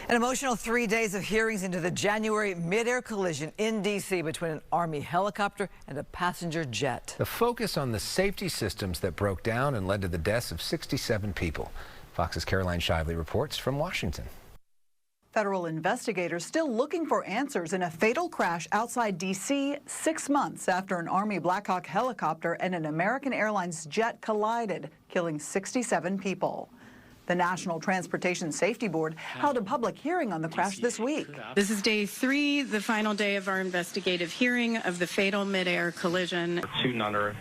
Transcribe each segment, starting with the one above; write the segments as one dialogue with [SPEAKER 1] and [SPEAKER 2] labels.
[SPEAKER 1] An emotional 3 days of hearings into the January midair collision in D.C. between an Army helicopter and a passenger jet.
[SPEAKER 2] The focus on the safety systems that broke down and led to the deaths of 67 people. Fox's Caroline Shively reports from Washington.
[SPEAKER 3] Federal investigators still looking for answers in a fatal crash outside D.C. 6 months after an Army Black Hawk helicopter and an American Airlines jet collided, killing 67 people. The National Transportation Safety Board held a public hearing on the crash this week.
[SPEAKER 4] This is day 3, the final day of our investigative hearing of the fatal midair collision.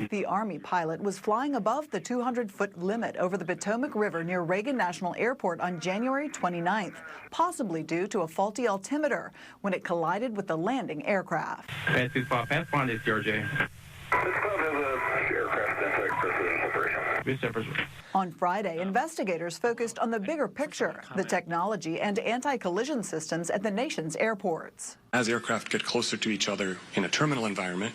[SPEAKER 3] The Army pilot was flying above the 200-foot limit over the Potomac River near Reagan National Airport on January 29th, possibly due to a faulty altimeter when it collided with the landing aircraft. On Friday, investigators focused on the bigger picture, the technology and anti-collision systems at the nation's airports.
[SPEAKER 5] As aircraft get closer to each other in a terminal environment,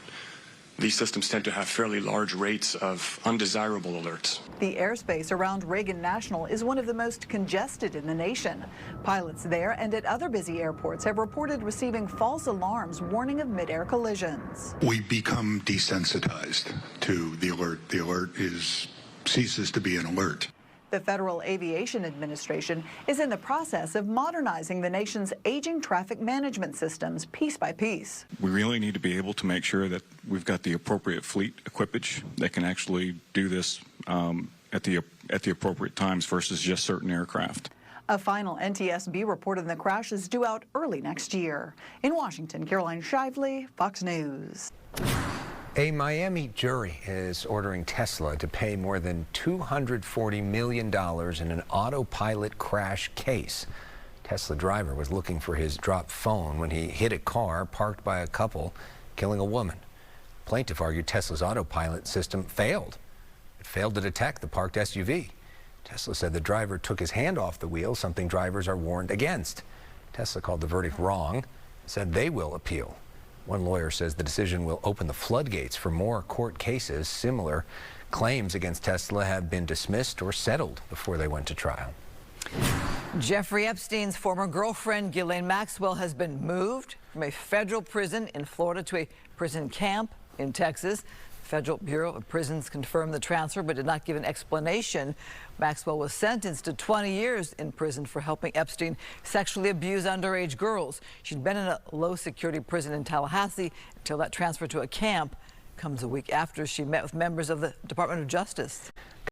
[SPEAKER 5] these systems tend to have fairly large rates of undesirable alerts.
[SPEAKER 3] The airspace around Reagan National is one of the most congested in the nation. Pilots there and at other busy airports have reported receiving false alarms warning of midair collisions.
[SPEAKER 6] We become desensitized to the alert. The alert ceases to be an alert.
[SPEAKER 3] The Federal Aviation Administration is in the process of modernizing the nation's aging traffic management systems piece by piece.
[SPEAKER 7] We really need to be able to make sure that we've got the appropriate fleet equipage that can actually do this at the appropriate times versus just certain aircraft.
[SPEAKER 3] A final NTSB report on the crash is due out early next year. In Washington, Caroline Shively, Fox News.
[SPEAKER 2] A Miami jury is ordering Tesla to pay more than $240 million in an autopilot crash case. Tesla driver was looking for his dropped phone when he hit a car parked by a couple, killing a woman. Plaintiff argued Tesla's autopilot system failed. It failed to detect the parked SUV. Tesla said the driver took his hand off the wheel, something drivers are warned against. Tesla called the verdict wrong and said they will appeal. One lawyer says the decision will open the floodgates for more court cases. Similar claims against Tesla have been dismissed or settled before they went to trial.
[SPEAKER 1] Jeffrey Epstein's former girlfriend, Ghislaine Maxwell, has been moved from a federal prison in Florida to a prison camp in Texas. Federal Bureau of Prisons confirmed the transfer but did not give an explanation. Maxwell was sentenced to 20 years in prison for helping Epstein sexually abuse underage girls. She'd been in a low-security prison in Tallahassee until that transfer to a camp comes a week after she met with members of the Department of Justice.